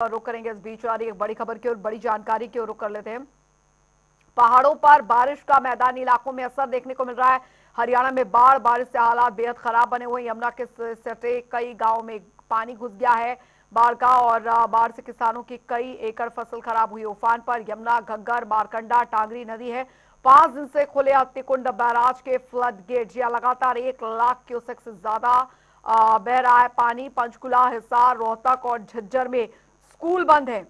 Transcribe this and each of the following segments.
रुक करेंगे। इस बीच आ रही एक बड़ी खबर की और बड़ी जानकारी की ओर रुक कर लेते हैं। पहाड़ों पर बारिश का मैदानी इलाकों में असर देखने को मिल रहा है। हरियाणा में बारिश से हालात बेहद खराब बने हुए हैं। यमुना के सटे कई गांवों में पानी घुस गया है बाढ़ का, और बाढ़ से किसानों की कई एकड़ फसल खराब हुई। उफान पर यमुना, घग्गर, मारकंडा, टांगरी नदी है। 5 दिन से खुले हत्तीकुंड बैराज के फ्लड गेट लगातार 1 लाख क्यूसेक से ज्यादा बह रहा है पानी। पंचकुला, हिसार, रोहतक और झज्जर में स्कूल बंद है।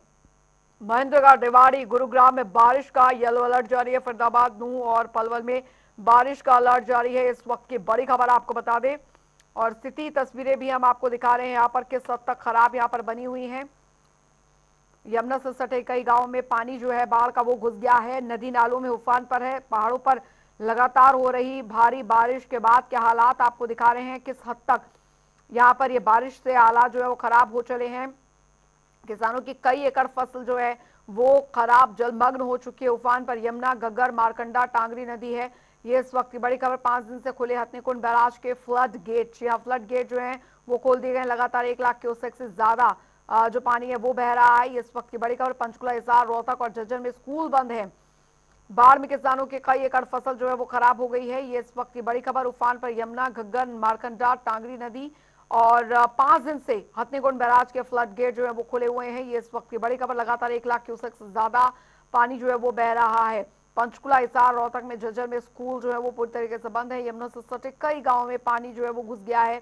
महेंद्रगढ़, रेवाड़ी, गुरुग्राम में बारिश का येलो अलर्ट जारी है। फरीदाबाद, नूंह और पलवल में बारिश का अलर्ट जारी है। इस वक्त की बड़ी खबर आपको बता दें, और स्थिति तस्वीरें भी हम आपको दिखा रहे हैं यहाँ पर किस हद तक खराब यहाँ पर बनी हुई हैं। यमुना से सटे कई गांवों में पानी जो है बाढ़ का वो घुस गया है। नदी नालों में उफान पर है। पहाड़ों पर लगातार हो रही भारी बारिश के बाद के हालात आपको दिखा रहे हैं किस हद तक यहाँ पर ये बारिश से हालात जो है वो खराब हो चले हैं। किसानों की कई एकड़ फसल जो है वो खराब जलमग्न हो चुकी है। उफान पर यमुना, घग्गर, मारकंडा, टांगरी नदी है। ये इस वक्त की बड़ी खबर। 5 दिन से खुले हथनीकुंड बैराज के फ्लड गेट, यहाँ फ्लड गेट जो है वो खोल दिए गए। लगातार 1 लाख क्यूसेक से ज्यादा जो पानी है वो बह रहा है। ये इस वक्त की बड़ी खबर। पंचकुला, हिसार, रोहतक और झज्जर में स्कूल बंद है। बाढ़ में किसानों की कई एकड़ फसल जो है वो खराब हो गई है। ये इस वक्त की बड़ी खबर। उफान पर यमुना, घग्गर, मारकंडा, टांगरी नदी, और 5 दिन से हथनीकुंड बैराज के फ्लड गेट जो है वो खुले हुए हैं। ये इस वक्त की बड़ी खबर। लगातार 1 लाख क्यूसेक से ज्यादा पानी जो है वो बह रहा है। पंचकुला, हिसार, रोहतक में, झज्जर में स्कूल जो है वो पूरी तरीके से बंद है। यमुना से सटे कई गाँव में पानी जो है वो घुस गया है।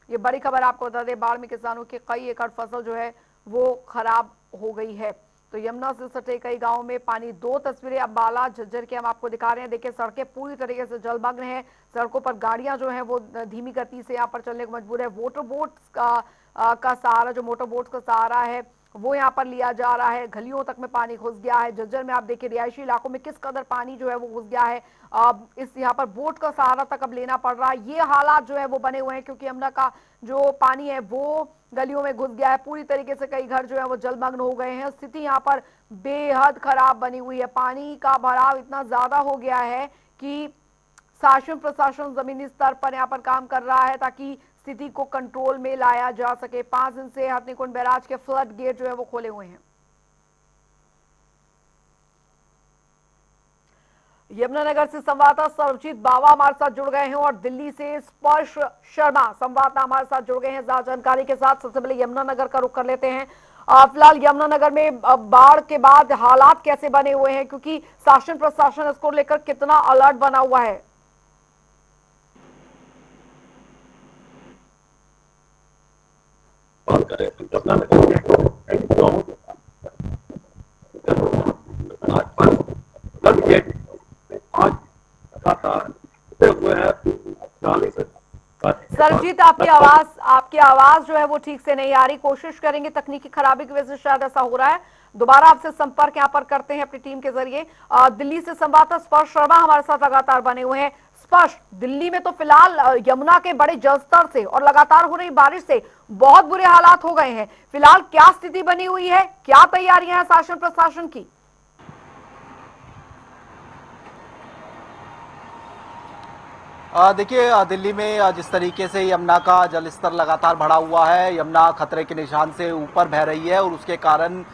ये बड़ी खबर आपको बता दें। बाढ़ में किसानों की कई एकड़ फसल जो है वो खराब हो गई है। तो यमुना से सटे कई गांवों में पानी। 2 तस्वीरें अम्बाला, झज्जर की हम आपको दिखा रहे हैं। देखिए, सड़कें पूरी तरीके से जलमग्न हैं। सड़कों पर गाड़ियां जो हैं वो धीमी गति से यहाँ पर चलने को मजबूर है। मोटर बोट्स का सहारा, जो मोटर बोट्स का सहारा है वो यहाँ पर लिया जा रहा है। गलियों तक में पानी घुस गया है। झज्जर में आप देखिए रिहायशी इलाकों में किस कदर पानी जो है वो घुस गया है। अब इस यहाँ पर बोट का सहारा तक अब लेना पड़ रहा है। ये हालात जो है वो बने हुए हैं क्योंकि यमुना का जो पानी है वो गलियों में घुस गया है पूरी तरीके से। कई घर जो है वो जलमग्न हो गए हैं। स्थिति यहाँ पर बेहद खराब बनी हुई है। पानी का भराव इतना ज्यादा हो गया है कि शासन प्रशासन जमीनी स्तर पर यहाँ पर काम कर रहा है ताकि स्थिति को कंट्रोल में लाया जा सके। 5 दिन से हथनीकुंड बैराज के फ्लड गेट जो है वो खोले हुए हैं। यमुनानगर से संवाददाता सर्वजीत बावा हमारे साथ जुड़ गए हैं, और दिल्ली से स्पर्श शर्मा संवाददाता हमारे साथ जुड़ गए हैं ज्यादा जानकारी के साथ। सबसे पहले यमुनानगर का रुख कर लेते हैं। फिलहाल यमुनानगर में बाढ़ के बाद हालात कैसे बने हुए हैं, क्योंकि शासन प्रशासन इसको लेकर कितना अलर्ट बना हुआ है? सरजीत, आपकी आवाज जो है वो ठीक से नहीं आ रही। कोशिश करेंगे, तकनीकी खराबी की वजह से शायद ऐसा हो रहा है। दोबारा आपसे संपर्क यहाँ पर करते हैं अपनी टीम के जरिए। दिल्ली से संवाददाता स्पर्श शर्मा हमारे साथ लगातार बने हुए हैं। स्पर्श, दिल्ली में तो फिलहाल यमुना के बड़े जलस्तर से और लगातार हो रही बारिश से बहुत बुरे हालात हो गए हैं। फिलहाल क्या स्थिति बनी हुई है, क्या तैयारियां हैं शासन प्रशासन की? देखिए, दिल्ली में जिस तरीके से यमुना का जलस्तर लगातार बढ़ा हुआ है, यमुना खतरे के निशान से ऊपर बह रही है, और उसके कारण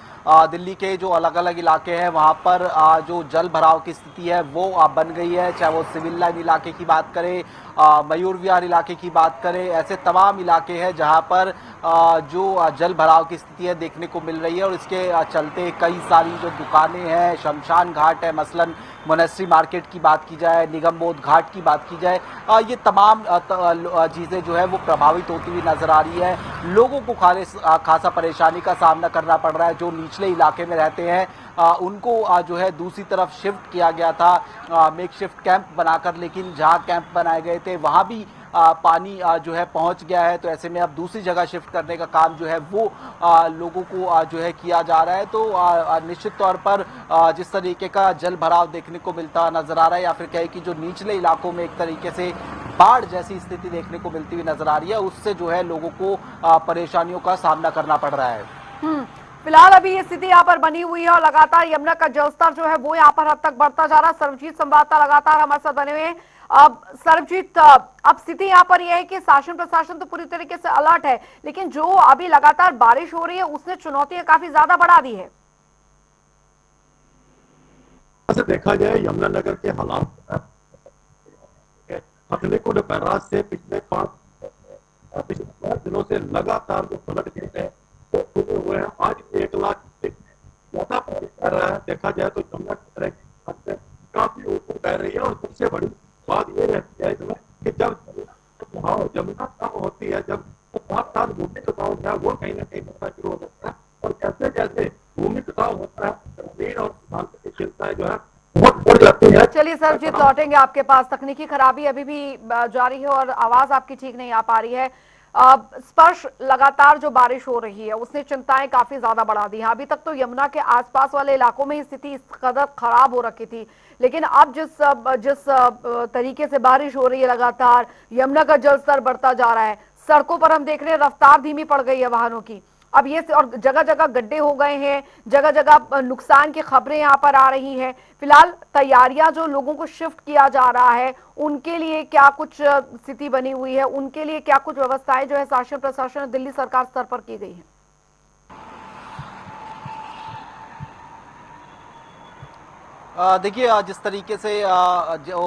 दिल्ली के जो अलग अलग इलाके हैं वहां पर जो जल भराव की स्थिति है वो बन गई है। चाहे वो सिविल लाइन इलाके की बात करें, मयूर विहार इलाके की बात करें, ऐसे तमाम इलाके हैं जहां पर जो जल भराव की स्थिति है देखने को मिल रही है। और इसके चलते कई सारी जो दुकानें हैं, शमशान घाट है, मसलन मोनेस्ट्री मार्केट की बात की जाए, निगम बोध घाट की बात की जाए, ये तमाम चीज़ें जो है वो प्रभावित होती हुई नजर आ रही है। लोगों को खासा परेशानी का सामना करना पड़ रहा है। जो निचले इलाके में रहते हैं उनको जो है दूसरी तरफ शिफ्ट किया गया था मेक शिफ्ट कैंप बनाकर, लेकिन जहाँ कैंप बनाए गए थे वहाँ भी पानी जो है पहुंच गया है। तो ऐसे में अब दूसरी जगह शिफ्ट करने का काम जो है वो लोगों को जो है किया जा रहा है। तो निश्चित तौर पर जिस तरीके का जल भराव देखने को मिलता नजर आ रहा है, या फिर कहे कि जो निचले इलाकों में एक तरीके से बाढ़ जैसी स्थिति देखने को मिलती हुई नजर आ रही है, उससे जो है लोगों को परेशानियों का सामना करना पड़ रहा है। फिलहाल अभी ये स्थिति यहाँ पर बनी हुई है और लगातार यमुना का जलस्तर जो है वो यहाँ पर हद तक बढ़ता जा रहा है। सर्वजीत संवाददाता लगातार हमारे साथ बने हुए हैं। अब सरबजीत, अब स्थिति यहाँ पर यह है कि शासन प्रशासन तो पूरी तरीके से अलर्ट है, लेकिन जो अभी लगातार बारिश हो रही है उसने चुनौतियां काफी ज्यादा बढ़ा दी है। से देखा जाए यमुनानगर के हालात, हथनीकुंड बैराज से पिछले 5 दिनों से लगातार जो फ्लड गेट है वो खुले हुए हैं। आज 1 लाख से ज्यादा बारिश कर रहा है। देखा जाए तो यमुना खतरे की हद से काफी ऊपर बह रही है। और सबसे बड़ी बात ये रहती है इसमें कि जब यमुना कम होती है, जब साथ साथ भूमि कटाव है वो कहीं ना कहीं बढ़ना शुरू हो जाता है। और जैसे जैसे भूमि कटाव होता है, जमीन और किसान की चिंताएं जो है बहुत बढ़ जाती है। चलिए सरबजीत, लौटेंगे आपके पास। तकनीकी खराबी अभी भी जारी है और आवाज आपकी ठीक नहीं आ पा रही है। स्पर्श लगातार जो बारिश हो रही है उसने चिंताएं काफी ज्यादा बढ़ा दी हैं। अभी तक तो यमुना के आसपास वाले इलाकों में ही स्थिति इस कदर खराब हो रखी थी, लेकिन अब जिस तरीके से बारिश हो रही है, लगातार यमुना का जलस्तर बढ़ता जा रहा है। सड़कों पर हम देख रहे हैं रफ्तार धीमी पड़ गई है वाहनों की। अब ये और जगह जगह गड्ढे हो गए हैं, जगह जगह नुकसान की खबरें यहाँ पर आ रही हैं। फिलहाल तैयारियां जो लोगों को शिफ्ट किया जा रहा है उनके लिए क्या कुछ स्थिति बनी हुई है, उनके लिए क्या कुछ व्यवस्थाएं जो है शासन प्रशासन और दिल्ली सरकार स्तर पर की गई है? देखिए, जिस तरीके से जो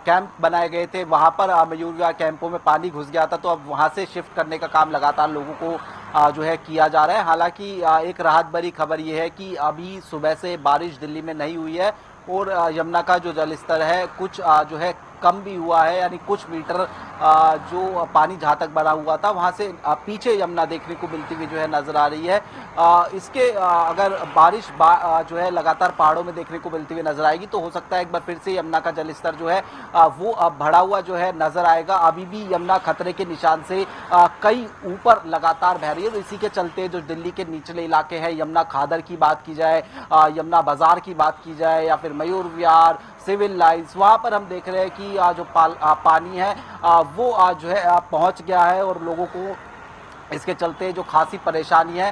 कैंप बनाए गए थे वहां पर मयूर विहार कैंपों में पानी घुस गया था, तो अब वहां से शिफ्ट करने का काम लगातार लोगों को जो है किया जा रहा है। हालांकि एक राहत भरी खबर ये है कि अभी सुबह से बारिश दिल्ली में नहीं हुई है और यमुना का जो जलस्तर है कुछ जो है कम भी हुआ है, यानी कुछ मीटर जो पानी जहाँ तक बना हुआ था वहाँ से पीछे यमुना देखने को मिलती हुई जो है नजर आ रही है। इसके अगर बारिश जो है लगातार पहाड़ों में देखने को मिलती हुई नजर आएगी तो हो सकता है एक बार फिर से यमुना का जलस्तर जो है वो बढ़ा हुआ जो है नजर आएगा। अभी भी यमुना खतरे के निशान से कई ऊपर लगातार बह रही है, तो इसी के चलते जो दिल्ली के निचले इलाके हैं, यमुना खादर की बात की जाए, यमुना बाजार की बात की जाए या फिर मयूर विहार, सिविल लाइन्स, वहां पर हम देख रहे हैं कि जो पानी है वो जो है पहुंच गया है और लोगों को इसके चलते जो खासी परेशानी है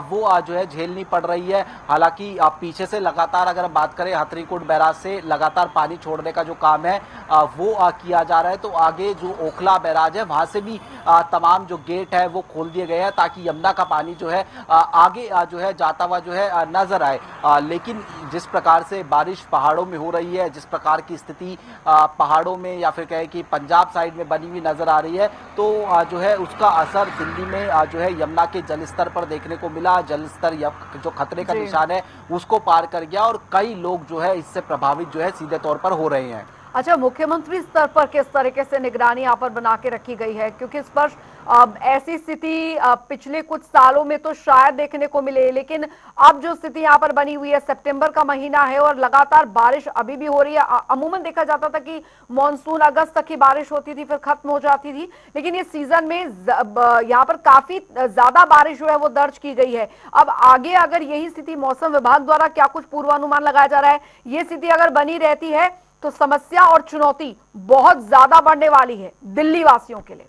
वो जो है झेलनी पड़ रही है। हालांकि पीछे से लगातार अगर बात करें हथनीकुंड बैराज से लगातार पानी छोड़ने का जो काम है वो किया जा रहा है, तो आगे जो ओखला बैराज है वहां से भी तमाम जो गेट है वो खोल दिए गए हैं ताकि यमुना का पानी जो है आगे जो है जाता हुआ जो है नजर आए। लेकिन जिस प्रकार से बारिश पहाड़ों में हो रही है, जिस प्रकार की स्थिति पहाड़ों में या फिर कहें कि पंजाब साइड में बनी हुई नजर आ रही है, तो जो है उसका असर दिल्ली में जो है यमुना के जलस्तर पर देखने को मिला। जलस्तर जो खतरे का निशान है उसको पार कर गया और कई लोग जो है इससे प्रभावित जो है सीधे तौर पर हो रहे हैं। अच्छा, मुख्यमंत्री स्तर पर किस तरीके से निगरानी यहाँ पर बना के रखी गई है? क्योंकि इस पर ऐसी स्थिति पिछले कुछ सालों में तो शायद देखने को मिले, लेकिन अब जो स्थिति यहाँ पर बनी हुई है, सितंबर का महीना है और लगातार बारिश अभी भी हो रही है। अमूमन देखा जाता था कि मॉनसून अगस्त तक की बारिश होती थी फिर खत्म हो जाती थी, लेकिन ये सीजन में यहाँ पर काफी ज्यादा बारिश जो है वो दर्ज की गई है। अब आगे अगर यही स्थिति, मौसम विभाग द्वारा क्या कुछ पूर्वानुमान लगाया जा रहा है, ये स्थिति अगर बनी रहती है तो समस्या और चुनौती बहुत ज्यादा बढ़ने वाली है दिल्ली वासियों के लिए।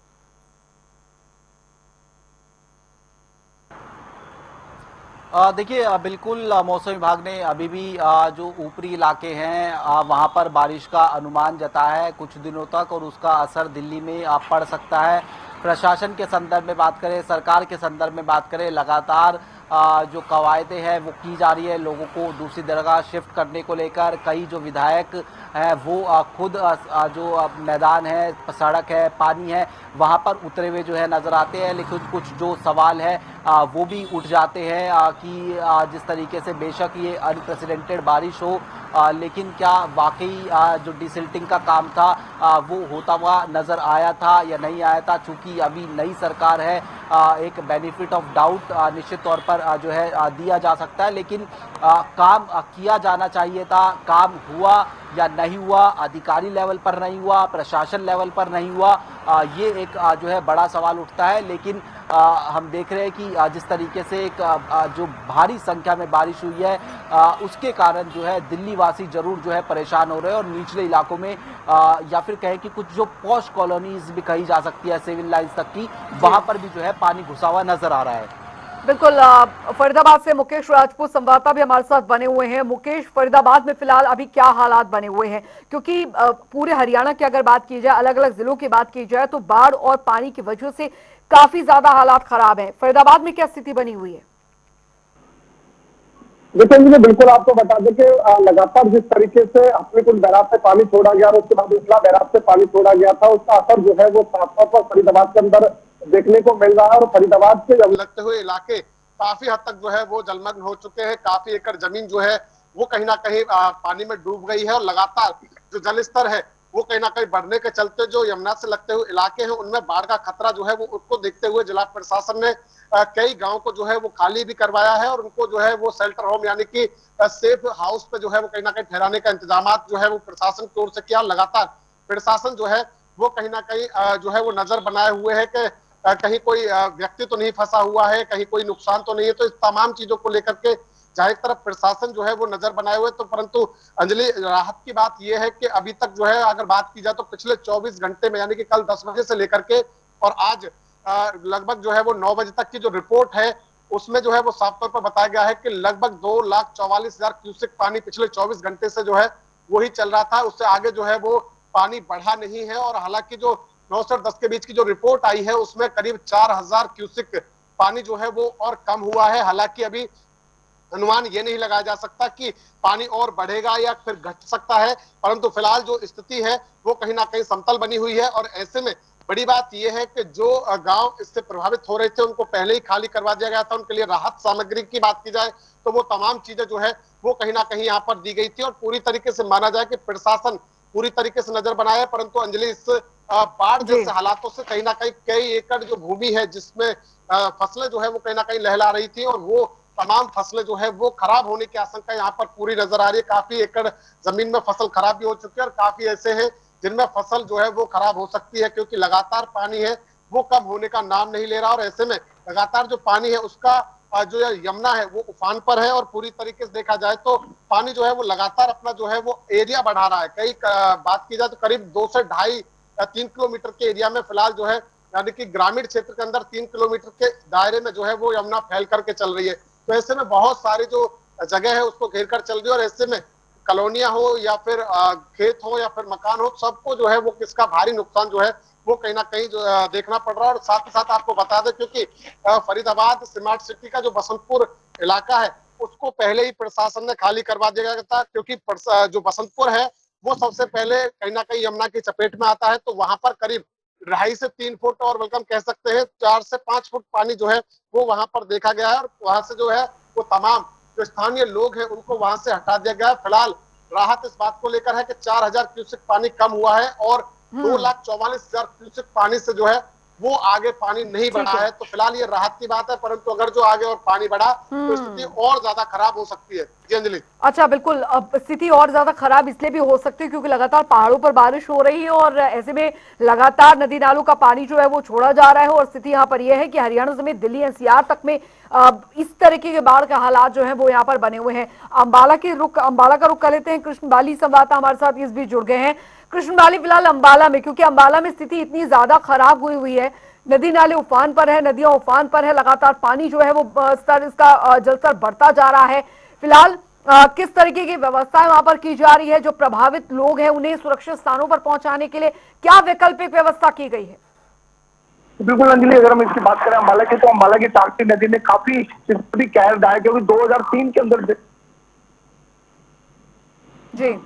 देखिए, बिल्कुल मौसम विभाग ने अभी भी जो ऊपरी इलाके हैं वहां पर बारिश का अनुमान जताया है कुछ दिनों तक, और उसका असर दिल्ली में पड़ सकता है। प्रशासन के संदर्भ में बात करें, सरकार के संदर्भ में बात करें, लगातार जो कवायदें हैं वो की जा रही है लोगों को दूसरी जगह शिफ्ट करने को लेकर। कई जो विधायक हैं वो खुद जो मैदान है, सड़क है, पानी है, वहाँ पर उतरे हुए जो है नज़र आते हैं, लेकिन कुछ जो सवाल है वो भी उठ जाते हैं कि जिस तरीके से बेशक ये अनप्रेसिडेंटेड बारिश हो, लेकिन क्या वाकई जो डिसिल्टिंग का काम था वो होता हुआ नज़र आया था या नहीं आया था। चूँकि अभी नई सरकार है, एक बेनिफिट ऑफ डाउट निश्चित तौर पर जो है दिया जा सकता है, लेकिन काम किया जाना चाहिए था। काम हुआ या नहीं हुआ, अधिकारी लेवल पर नहीं हुआ, प्रशासन लेवल पर नहीं हुआ, ये एक जो है बड़ा सवाल उठता है। लेकिन हम देख रहे हैं कि जिस तरीके से एक जो भारी संख्या में बारिश हुई है उसके कारण जो है दिल्ली वासी जरूर जो है परेशान हो रहे हैं, और निचले इलाकों में या फिर कहें कि कुछ जो पॉश कॉलोनीज भी कही जा सकती है सिविल लाइन्स तक की, वहां पर भी जो है पानी घुसा हुआ नजर आ रहा है। बिल्कुल फरीदाबाद से मुकेश राजपूत संवाददाता भी हमारे साथ बने हुए हैं। मुकेश, फरीदाबाद में फिलहाल अभी क्या हालात बने हुए हैं? क्योंकि पूरे हरियाणा की अगर बात की जाए, अलग अलग जिलों की बात की जाए, तो बाढ़ और पानी की वजह से काफी ज्यादा हालात खराब हैं। फरीदाबाद में क्या स्थिति बनी हुई है? देखिए मुझे बिल्कुल आपको बता दें कि लगातार जिस तरीके से अपने कुल बैराज से पानी छोड़ा गया और उसके बाद दूसरा बैराज से पानी छोड़ा गया था, उसका असर जो है वो साफ तौर पर फरीदाबाद के अंदर देखने को मिल रहा है। और फरीदाबाद के लगते हुए इलाके काफी हद तक जो है वो जलमग्न हो चुके हैं। काफी एकड़ जमीन जो है वो कहीं ना कहीं पानी में डूब गई है और लगातार जो जल स्तर है वो कहीं ना कहीं बढ़ने के चलते जो यमुना से लगते हुए इलाके हैं उनमें बाढ़ का खतरा जो है वो उसको देखते हुए जिला प्रशासन ने कई गांव को जो है वो खाली भी करवाया है और उनको जो है वो शेल्टर होम यानी कि सेफ हाउस पे जो है वो कहीं ना कहीं ठहराने का इंतजाम जो है वो प्रशासन की ओर से किया। लगातार प्रशासन जो है वो कहीं ना कहीं जो है वो नजर बनाए हुए है कि कहीं कोई व्यक्ति तो नहीं फंसा हुआ है, कहीं कोई नुकसान तो नहीं है। तो इस तमाम चीजों को लेकर के जहां एक तरफ प्रशासन जो है वो नजर बनाए हुए, तो परंतु अंजलि राहत की बात यह है कि अभी तक जो है अगर बात की जाए तो पिछले 24 घंटे में यानी कि कल 10 बजे से लेकर के और आज लगभग जो है वो 9 बजे तक की जो रिपोर्ट है उसमें जो है वो साफ तौर पर बताया गया है कि लगभग 2,44,000 क्यूसेक पानी पिछले 24 घंटे से जो है वही चल रहा था। उससे आगे जो है वो पानी बढ़ा नहीं है। और हालांकि जो 9 से 10 के बीच की जो रिपोर्ट आई है उसमें करीब 4,000 क्यूसेक पानी जो है वो और कम हुआ है। हालांकि अभी अनुमान ये नहीं लगाया जा सकता कि पानी और बढ़ेगा या फिर घट सकता है, परंतु फिलहाल जो स्थिति है वो कहीं ना कहीं समतल बनी हुई है। और ऐसे में बड़ी बात यह है कि जो गांव इससे प्रभावित हो रहे थे उनको पहले ही खाली करवा दिया गया था। उनके लिए राहत सामग्री की बात की जाए तो वो तमाम चीजें जो है वो कहीं ना कहीं यहाँ पर दी गई थी और पूरी तरीके से माना जाए कि प्रशासन पूरी तरीके से नजर बनाया है। परंतु अंजलि इस बाढ़ जैसे हालातों से कहीं ना कहीं कई एकड़ जो भूमि है जिसमें फसलें जो है वो कहीं ना कहीं लहला रही थी और वो तमाम फसलें जो है वो खराब होने की आशंका यहाँ पर पूरी नजर आ रही है। काफी एकड़ जमीन में फसल खराब भी हो चुकी है और काफी ऐसे हैं जिनमें फसल जो है वो खराब हो सकती है क्योंकि लगातार पानी है वो कम होने का नाम नहीं ले रहा। और ऐसे में लगातार जो पानी है उसका जो यमुना है वो उफान पर है और पूरी तरीके से देखा जाए तो पानी जो है वो लगातार अपना जो है वो एरिया बढ़ा रहा है। कई बात की जाए तो करीब 2 से 2.5-3 किलोमीटर के एरिया में फिलहाल जो है यानी कि ग्रामीण क्षेत्र के अंदर 3 किलोमीटर के दायरे में जो है वो यमुना फैल करके चल रही है। तो ऐसे में बहुत सारी जो जगह है उसको घेर कर चल रही है और ऐसे में कॉलोनियां हो या फिर खेत हो या फिर मकान हो सबको जो है वो किसका भारी नुकसान जो है वो कहीं ना कहीं जो देखना पड़ रहा है। और साथ ही साथ आपको बता दें क्योंकि फरीदाबाद स्मार्ट सिटी का जो बसंतपुर इलाका है उसको पहले ही प्रशासन ने खाली करवा दिया गया था क्योंकि जो बसंतपुर है वो सबसे पहले कहीं ना कहीं यमुना की चपेट में आता है। तो वहां पर करीब 2.5 से 3 फुट और वेलकम कह सकते हैं 4 से 5 फुट पानी जो है वो वहां पर देखा गया है और वहां से जो है वो तमाम जो स्थानीय लोग हैं उनको वहां से हटा दिया गया है। फिलहाल राहत इस बात को लेकर है कि 4,000 क्यूसेक पानी कम हुआ है और 2,44,000 क्यूसेक पानी से जो है वो आगे पानी नहीं बढ़ा है। तो फिलहाल ये राहत की बात है, परंतु अगर जो आगे और पानी बढ़ा तो स्थिति और ज्यादा खराब हो सकती है। जी अंजलि। अच्छा, बिल्कुल। अब स्थिति और ज्यादा खराब इसलिए भी हो सकती है क्योंकि लगातार पहाड़ों पर बारिश हो रही है और ऐसे में लगातार नदी नालों का पानी जो है वो छोड़ा जा रहा है। और स्थिति यहाँ पर यह है कि हरियाणा समेत दिल्ली एनसीआर तक में इस तरीके के बाढ़ का हालात जो है वो यहाँ पर बने हुए हैं। अंबाला का रुख कर लेते हैं। कृष्ण बाली संवाददाता हमारे साथ इस बीच जुड़ गए हैं। कृष्ण बाली, फिलहाल अंबाला में, क्योंकि अंबाला में स्थिति इतनी ज्यादा खराब हुई है, नदी नाले उफान पर है, नदियां उफान पर है, लगातार पानी जो है वो इसका जलस्तर बढ़ता जा रहा है। फिलहाल किस तरीके की व्यवस्थाएं वहां पर की जा रही है? जो प्रभावित लोग हैं उन्हें सुरक्षित स्थानों पर पहुंचाने के लिए क्या वैकल्पिक व्यवस्था की गई है? बिल्कुल अंजलि, अगर हम इसकी बात करें अम्बाला की तो अम्बाला की ताप्ती नदी ने काफी स्थिति कहर ढाया क्योंकि 2003 के अंदर जी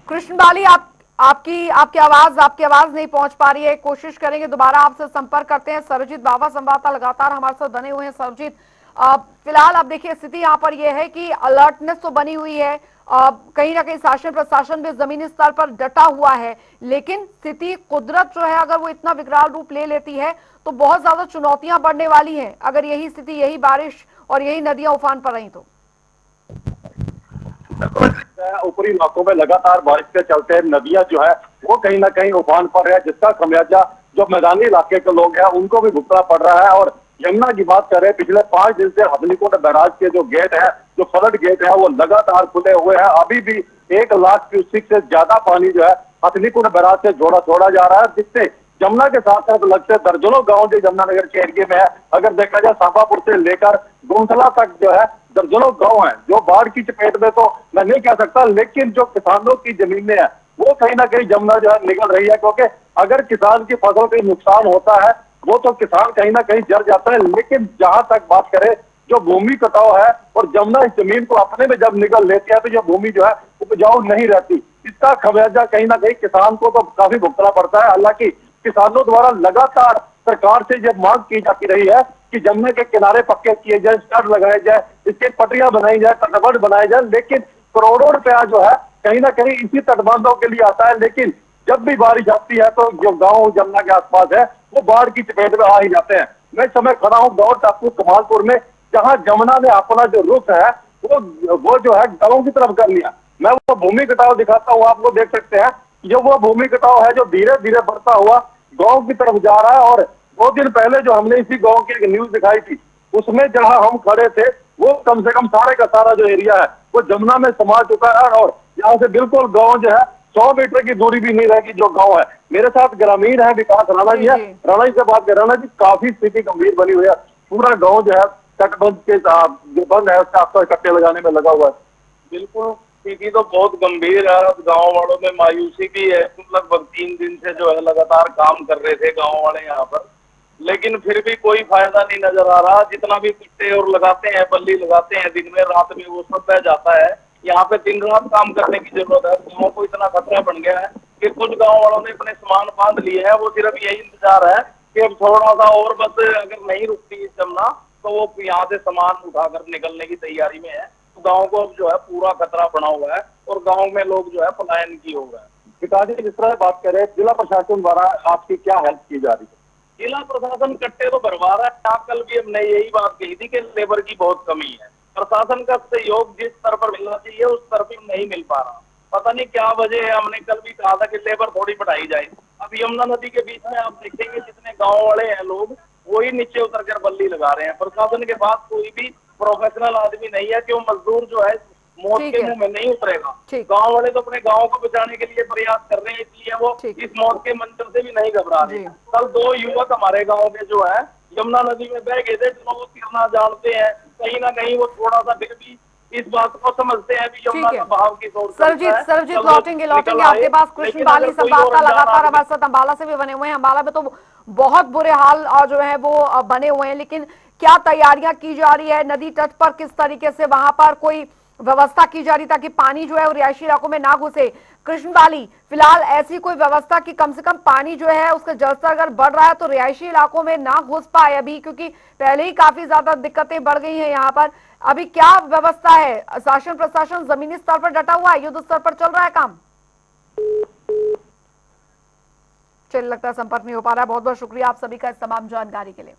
कृष्ण बाली, आपकी आपकी आवाज नहीं पहुंच पा रही है। कोशिश करेंगे दोबारा आपसे संपर्क करते हैं। सरजीत बाबा संवाददाता लगातार हमारे साथ बने हुए हैं। सरजीत, फिलहाल आप देखिए स्थिति यहाँ पर यह है कि अलर्टनेस तो बनी हुई है, कहीं ना कहीं शासन प्रशासन भी जमीनी स्तर पर डटा हुआ है, लेकिन स्थिति कुदरत जो है अगर वो इतना विकराल रूप ले लेती है तो बहुत ज्यादा चुनौतियां बढ़ने वाली हैं अगर यही स्थिति, यही बारिश और यही नदियां उफान पर रही तो। ऊपरी इलाकों में लगातार बारिश के चलते नदियां जो है वो कहीं ना कहीं उफान पर है जिसका खमियाजा जो मैदानी इलाके के लोग हैं उनको भी भुगतना पड़ रहा है। और यमुना की बात करें, पिछले 5 दिन से हथनीकुंड बैराज के जो गेट है, जो फ्लड गेट है, वो लगातार खुले हुए हैं। अभी भी 1 लाख क्यूसेक से ज्यादा पानी जो है हथनीकुंड बैराज से छोड़ा जा रहा है, जिससे यमुना के साथ साथ लगते दर्जनों गांव जो यमुनानगर के एरिए में है। अगर देखा जाए साफापुर से लेकर गोंसला तक जो है दर्जनों गांव हैं जो बाढ़ की चपेट में, तो मैं नहीं कह सकता, लेकिन जो किसानों की जमीनें हैं वो कहीं ना कहीं यमुना जो है निकल रही है। क्योंकि अगर किसान की फसल का नुकसान होता है वो तो किसान कहीं ना कहीं जर जाता है, लेकिन जहां तक बात करें जो भूमि कटाव है और यमुना इस जमीन को अपने में जब निकल लेती है तो यह भूमि जो है उपजाऊ नहीं रहती। इसका खमियाजा कहीं ना कहीं किसान को तो काफी भुगतना पड़ता है। हालांकि किसानों द्वारा लगातार सरकार से यह मांग की जाती रही है कि यमुना के किनारे पक्के किए जाए, स्टड लगाए जाए, इसके पटरियां बनाई जाए, तटबंध बनाए जाए, लेकिन करोड़ों रुपया जो है कहीं ना कहीं इसी तटबंधों के लिए आता है। लेकिन जब भी बारिश आती है तो जो गांव यमुना के आसपास है वो बाढ़ की चपेट में आ ही जाते हैं। मैं इस समय खड़ा हूँ गांव टापू कमालपुर में, जहां यमुना ने अपना जो रुख है वो जो है गांव की तरफ कर लिया। मैं वो भूमि कटाव दिखाता हूँ, आपको देख सकते हैं। जो वो भूमि कटाव है जो धीरे धीरे बढ़ता हुआ गांव की तरफ जा रहा है। और 2 दिन पहले जो हमने इसी गांव की एक न्यूज दिखाई थी, उसमें जहां हम खड़े थे वो कम से कम सारे का सारा जो एरिया है वो यमुना में समा चुका है। और यहाँ से बिल्कुल गांव जो है 100 मीटर की दूरी भी नहीं रहेगी जो गांव है। मेरे साथ ग्रामीण है विकास राणा जी है, राणा जी से बात कर। राणा जी, काफी स्थिति गंभीर बनी हुई है, पूरा गांव जो है तटबंध के जो बंद है उसके आसपास कट्टे लगाने में लगा हुआ है। बिल्कुल, स्थिति तो बहुत गंभीर है। गांव वालों में मायूसी भी है। लगभग 3 दिन से जो है लगातार काम कर रहे थे गांव वाले यहाँ पर, लेकिन फिर भी कोई फायदा नहीं नजर आ रहा। जितना भी कुट्टे और लगाते हैं, बल्ली लगाते हैं दिन में रात में, वो सब बह जाता है। यहाँ पे दिन रात काम करने की जरूरत है। गाँव को इतना खतरा बन गया है कि कुछ गाँव वालों ने अपने सामान बांध लिए हैं। वो सिर्फ यही इंतजार है कि अब थोड़ा सा और बस अगर नहीं रुकती इस जमुना तो वो यहाँ से सामान उठाकर निकलने की तैयारी में है। तो गाँव को अब जो है पूरा खतरा बना हुआ है और गाँव में लोग जो है पलायन की हो गए। विकास जी, जिस तरह बात करें, जिला प्रशासन द्वारा आपकी क्या हेल्प की जा रही है? जिला प्रशासन कट्टे तो भरवा रहा है। कल भी हमने यही बात कही थी कि लेबर की बहुत कमी है। प्रशासन का सहयोग जिस स्तर पर मिलना चाहिए उस स्तर पर नहीं मिल पा रहा। पता नहीं क्या वजह है। हमने कल भी कहा था कि लेबर थोड़ी बढ़ाई जाए। अब यमुना नदी के बीच में आप देखेंगे जितने गांव वाले हैं लोग वही नीचे उतर कर बल्ली लगा रहे हैं। प्रशासन के पास कोई भी प्रोफेशनल आदमी नहीं है कि वो मजदूर जो है मौत के मुंह में नहीं उतरेगा। गांव वाले तो अपने गांव को बचाने के लिए प्रयास कर रहे हैं, इसलिए वो इस मौत के मंजर से भी नहीं घबरा रहे। कल 2 युवक हमारे गांव के जो है यमुना नदी में बह गए थे। जो वो तैरना जानते हैं, कहीं ना कहीं वो थोड़ा सा फिर भी इस बात को समझते हैं भी यमुना का बहाव की सोच। सरजीत लौटेंगे आपके पास। कृष्ण बाली संवाददाता लगातार हमारे साथ अम्बाला से भी बने हुए हैं। अम्बाला में तो बहुत बुरे हाल जो है वो बने हुए हैं, लेकिन क्या तैयारियां की जा रही है? नदी तट पर किस तरीके से वहां पर कोई व्यवस्था की जा रही ताकि पानी जो है वो रिहायशी इलाकों में ना घुसे? कृष्ण बाली, फिलहाल ऐसी कोई व्यवस्था कि कम से कम पानी जो है उसका जलस्तर अगर बढ़ रहा है तो रिहायशी इलाकों में ना घुस पाए अभी, क्योंकि पहले ही काफी ज्यादा दिक्कतें बढ़ गई हैं यहाँ पर। अभी क्या व्यवस्था है? शासन प्रशासन जमीनी स्तर पर डटा हुआ है, युद्ध स्तर पर चल रहा है काम? चलिए, लगता है संपर्क नहीं हो पा रहा है। बहुत बहुत शुक्रिया आप सभी का इस तमाम जानकारी के लिए।